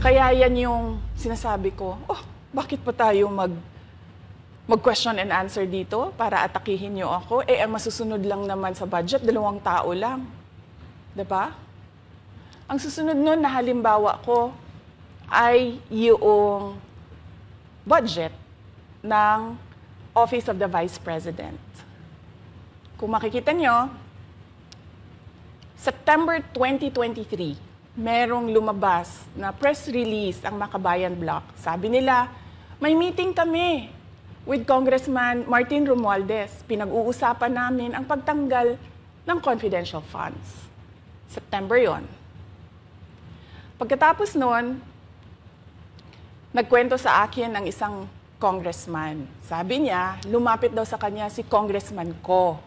Kaya yan yung sinasabi ko, bakit pa tayo mag-question and answer dito para atakihin niyo ako? Ang masusunod lang naman sa budget, 2 tao lang. Diba? Ang susunod nun na halimbawa ko ay yung budget ng Office of the Vice President. Kung makikita nyo, September 2023, merong lumabas na press release ang Makabayan Bloc. Sabi nila, may meeting kami with Congressman Martin Romualdez. Pinag-uusapan namin ang pagtanggal ng confidential funds. September yon. Pagkatapos noon, nagkwento sa akin ng isang congressman. Sabi niya, lumapit daw sa kanya si Congressman Ko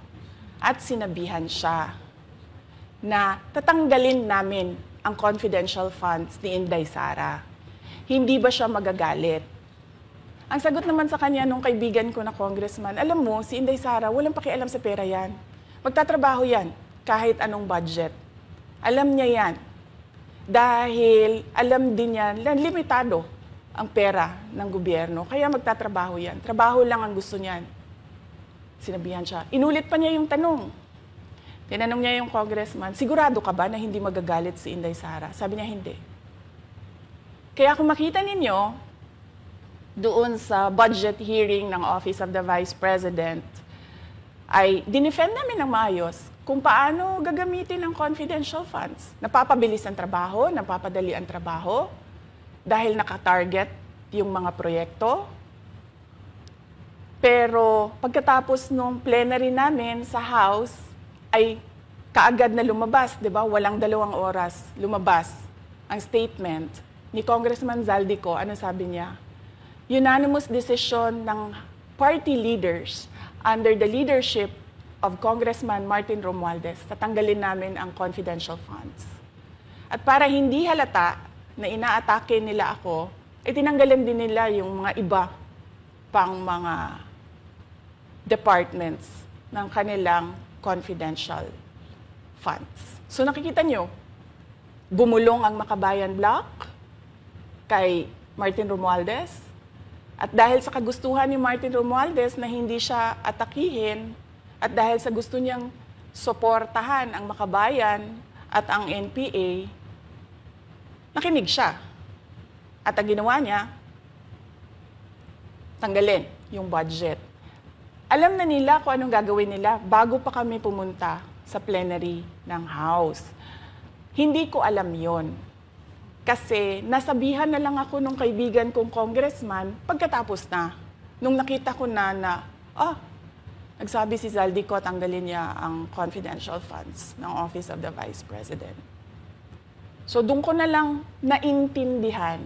at sinabihan siya na tatanggalin namin ang confidential funds ni Inday Sara. Hindi ba siya magagalit? Ang sagot naman sa kanya nung kaibigan ko na congressman, alam mo, si Inday Sara, walang pakialam sa pera yan. Magtatrabaho yan kahit anong budget. Alam niya yan. Dahil alam din yan, limitado ang pera ng gobyerno. Kaya magtatrabaho yan. Trabaho lang ang gusto niyan. Sinabihan siya. Inulit pa niya yung tanong. Tinanong niya yung congressman, sigurado ka ba na hindi magagalit si Inday Sara? Sabi niya, hindi. Kaya kung makita ninyo, doon sa budget hearing ng Office of the Vice President, ay dinefend namin ng maayos kung paano gagamitin ang confidential funds. Napapabilis ang trabaho, napapadali ang trabaho, dahil nakatarget yung mga proyekto. Pero pagkatapos nung plenary namin sa House, ay kaagad na lumabas, di ba? Walang 2 oras lumabas ang statement ni Congressman Zaldico. Ano sabi niya? Unanimous decision ng party leaders under the leadership of Congressman Martin Romualdez, tatanggalin namin ang confidential funds. At para hindi halata na inaatake nila ako, tinanggalan din nila yung mga iba pang mga departments ng kanilang confidential funds. So nakikita nyo, bumulong ang Makabayan Bloc kay Martin Romualdez. At dahil sa kagustuhan ni Martin Romualdez na hindi siya atakihin, at dahil sa gusto niyang suportahan ang Makabayan at ang NPA, nakinig siya. At ang ginawa niya, tanggalin yung budget. Alam na nila kung anong gagawin nila bago pa kami pumunta sa plenary ng House. Hindi ko alam yon. Kasi nasabihan na lang ako nung kaibigan kong congressman pagkatapos na. Nung nakita ko na nagsabi si Zaldico, tanggalin niya ang confidential funds ng Office of the Vice President. So doon ko na lang naintindihan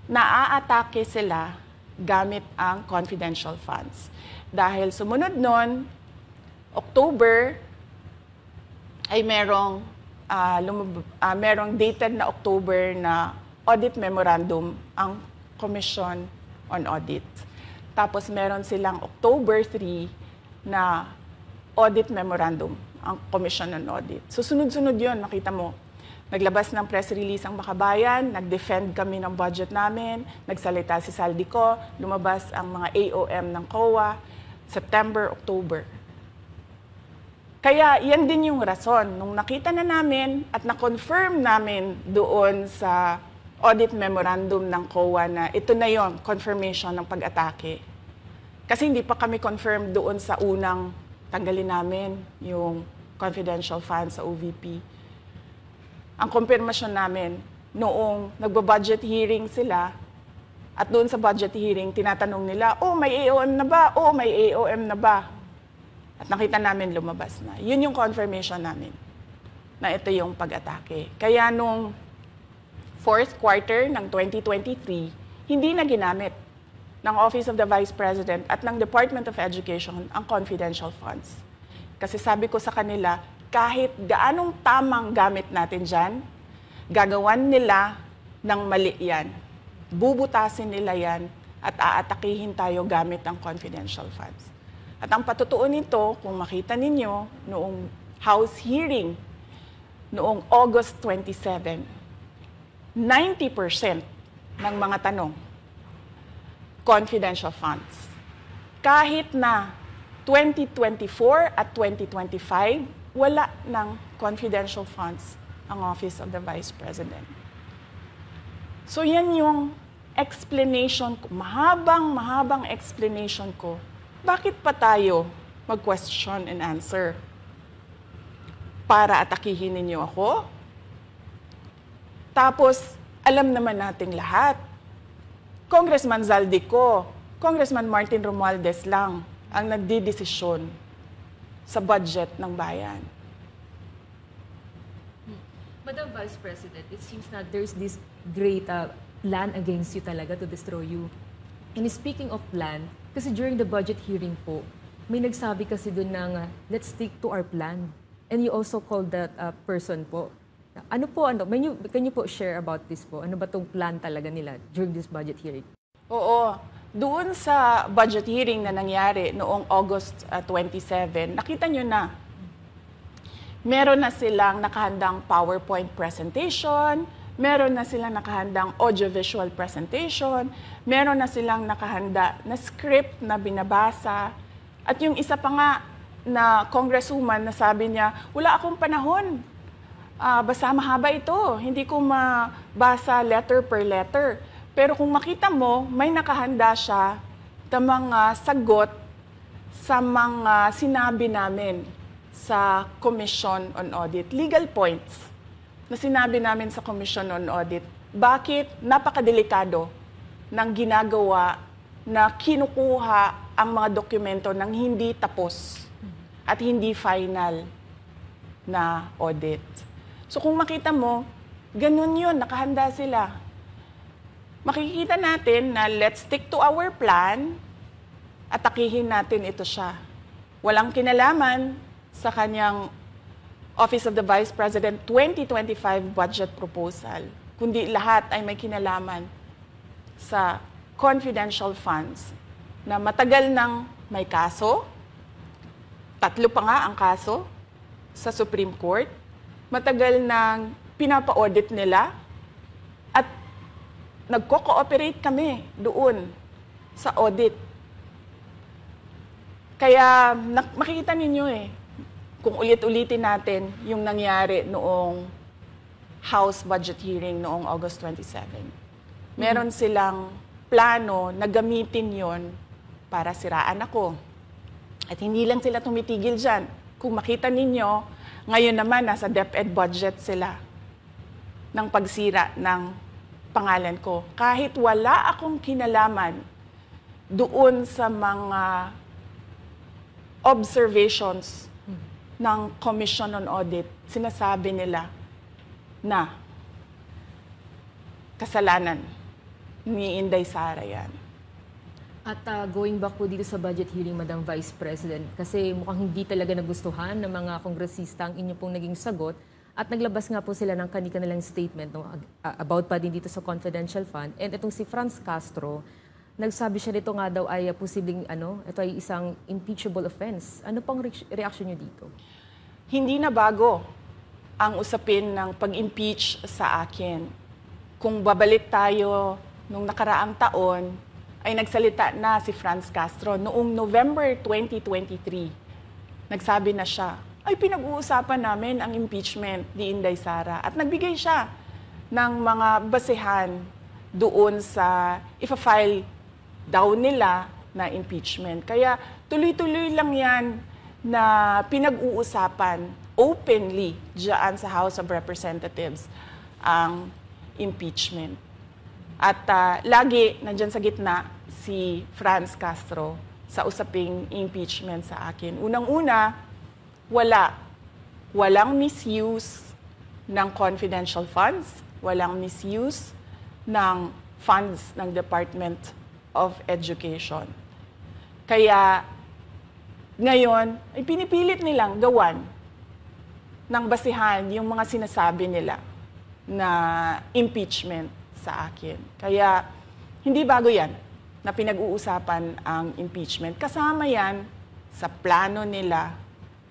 na aatake sila gamit ang confidential funds. Dahil sumunod nun, October, ay merong dated na October na audit memorandum ang Commission on Audit. Tapos meron silang October 3 na audit memorandum ang Commission on Audit. So sunod-sunod yun, makita mo. Naglabas ng press release ang Makabayan, nag-defend kami ng budget namin, nagsalita si Zaldico, lumabas ang mga AOM ng COA, September, October. Kaya yan din yung rason. Nung nakita na namin at na-confirm namin doon sa audit memorandum ng COA na ito na yon, confirmation ng pag-atake. Kasi hindi pa kami confirm doon sa unang tanggalin namin yung confidential funds sa OVP. Ang confirmation namin, noong nagba-budget hearing sila, at doon sa budget hearing, tinatanong nila, may AOM na ba? May AOM na ba? At nakita namin lumabas na. Yun yung confirmation namin na ito yung pag-atake. Kaya nung fourth quarter ng 2023, hindi na ginamit ng Office of the Vice President at ng Department of Education ang confidential funds. Kasi sabi ko sa kanila, kahit gaanong tamang gamit natin dyan, gagawan nila ng mali yan. Bubutasin nila yan at aatakihin tayo gamit ang confidential funds. At ang patutuon nito, kung makita ninyo, noong House hearing, noong August 27, 90% ng mga tanong, confidential funds. Kahit na 2024 at 2025, wala ng confidential funds ang Office of the Vice President. So yan yung explanation ko, mahabang explanation ko. Bakit pa tayo mag-question and answer? Para atakihin ninyo ako? Tapos, alam naman nating lahat. Congressman Zaldico, Congressman Martin Romualdez lang ang nagdidesisyon sa budget ng bayan. Madam Vice President, it seems that there's this great plan against you talaga to destroy you. And speaking of plan, kasi during the budget hearing po, may nagsabi kasi doon ng let's stick to our plan. And you also called that person po. Can you po share about this po? Ano ba tong plan talaga nila during this budget hearing? Oo. Doon sa budget hearing na nangyari noong August 27, nakita nyo na. Meron na silang nakahandang PowerPoint presentation, meron na silang nakahandang audiovisual presentation, meron na silang nakahanda na script na binabasa. At yung isa pa nga na congresswoman na sabi niya, wala akong panahon. Basta mahaba ito. Hindi ko mabasa letter per letter. Pero kung makita mo, may nakahanda siya na mga sagot sa mga sinabi namin sa Commission on Audit. Legal points na sinabi namin sa Commission on Audit. Bakit napakadelikado ng ginagawa na kinukuha ang mga dokumento ng hindi tapos at hindi final na audit. So kung makita mo, ganun yun, nakahanda sila. Makikita natin na let's stick to our plan at atakihin natin ito siya. Walang kinalaman sa kanyang Office of the Vice President 2025 budget proposal, kundi lahat ay may kinalaman sa confidential funds na matagal nang may kaso, 3 pa nga ang kaso sa Supreme Court, matagal nang pinapa-audit nila at nagko-cooperate kami doon sa audit. Kaya makikita ninyo kung ulit-ulitin natin yung nangyari noong House budget hearing noong August 27. Meron silang plano na gamitin yon para siraan ako. At hindi lang sila tumitigil dyan. Kung makita ninyo, ngayon naman nasa DepEd budget sila ng pagsira ng pangalan ko. Kahit wala akong kinalaman doon sa mga observations ng Commission on Audit, sinasabi nila na kasalanan ni Inday Sara yan. At going back po dito sa budget hearing, Madam Vice President, kasi mukhang hindi talaga nagustuhan ng mga kongresista ang inyo pong naging sagot at naglabas nga po sila ng kanilang statement about pa din dito sa confidential fund. And itong si Franz Castro, nagsabi siya dito nga daw ay posibleng ito ay isang impeachable offense. Ano pang reaction niyo dito? Hindi na bago ang usapin ng pag-impeach sa akin. Kung babalik tayo nung nakaraang taon, ay nagsalita na si Franz Castro noong November 2023. Nagsabi na siya, ay pinag-uusapan namin ang impeachment ni Inday Sara. At nagbigay siya ng mga basehan doon sa ifa-file daw nila na impeachment. Kaya tuloy-tuloy lang yan na pinag-uusapan openly diyan sa House of Representatives ang impeachment. At lagi nandyan sa gitna si Franz Castro sa usaping impeachment sa akin. Unang-una, walang misuse ng confidential funds, walang misuse ng funds ng Department of Education. Kaya ngayon, ay pinipilit nilang gawan ng basihan yung mga sinasabi nila na impeachment sa akin. Kaya hindi bago yan na pinag-uusapan ang impeachment. Kasama yan sa plano nila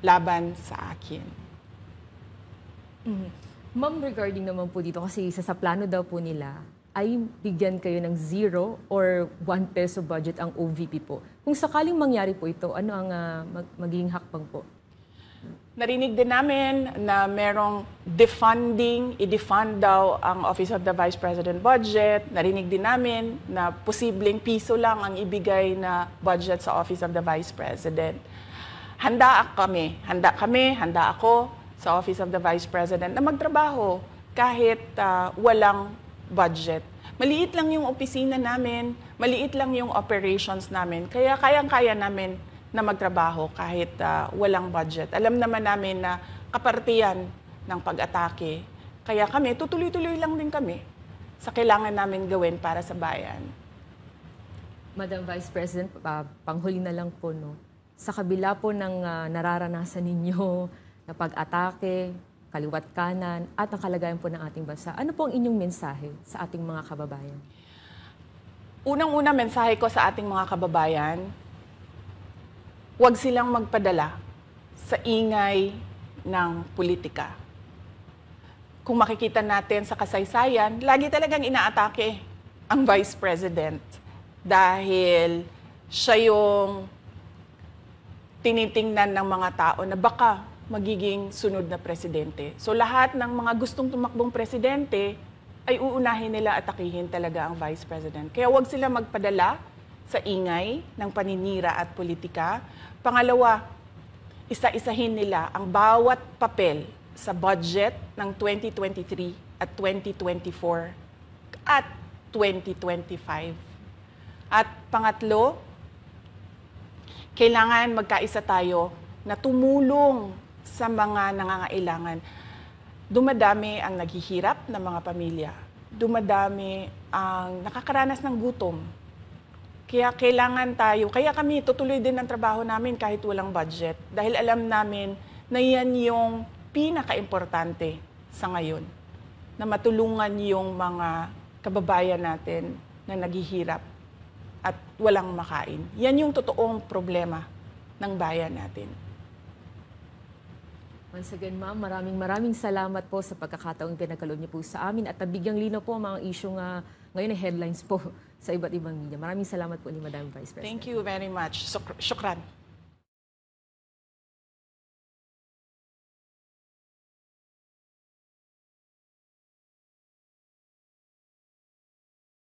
laban sa akin. Ma'am, regarding naman po dito, kasi sa plano daw po nila, ay bigyan kayo ng 0 or 1 peso budget ang OVP po. Kung sakaling mangyari po ito, ano ang magiging hakbang po? Narinig din namin na merong defunding, i-defund daw ang Office of the Vice President budget. Narinig din namin na posibleng piso lang ang ibigay na budget sa Office of the Vice President. Handa ako sa Office of the Vice President na magtrabaho kahit walang budget. Maliit lang yung opisina namin, maliit lang yung operations namin, kaya kayang-kaya namin na magtrabaho kahit walang budget. Alam naman namin na kapartiyan ng pag-atake. Kaya kami, tutuloy-tuloy lang din kami sa kailangan namin gawin para sa bayan. Madam Vice President, panghuli na lang po, no? Sa kabila po ng nararanasan ninyo na pag-atake, kaliwat kanan, at ang kalagayan po ng ating bansa, ano po ang inyong mensahe sa ating mga kababayan? Unang-una mensahe ko sa ating mga kababayan, huwag silang magpadala sa ingay ng politika. Kung makikita natin sa kasaysayan, lagi talagang inaatake ang Vice President dahil siya yung tinitingnan ng mga tao na baka magiging sunod na presidente. So lahat ng mga gustong tumakbong presidente ay uunahin nila atakihin talaga ang Vice President. Kaya huwag sila magpadala sa ingay ng paninira at politika. Pangalawa, isa-isahin nila ang bawat papel sa budget ng 2023 at 2024 at 2025. At pangatlo, kailangan magkaisa tayo na tumulong sa mga nangangailangan. Dumadami ang naghihirap na mga pamilya. Dumadami ang nakakaranas ng gutom. Kaya kailangan tayo, kaya kami tutuloy din ang trabaho namin kahit walang budget. Dahil alam namin na yan yung pinaka-importante sa ngayon. Na matulungan yung mga kababayan natin na naghihirap at walang makain. Yan yung totoong problema ng bayan natin. Once again, ma'am, maraming salamat po sa pagkakataong pinagkaloob niyo po sa amin at nabigyang linaw po ang mga isyong ngayon ay headlines po sa iba't ibang media. Maraming salamat po ni Madam Vice President. Thank you very much. Shukran.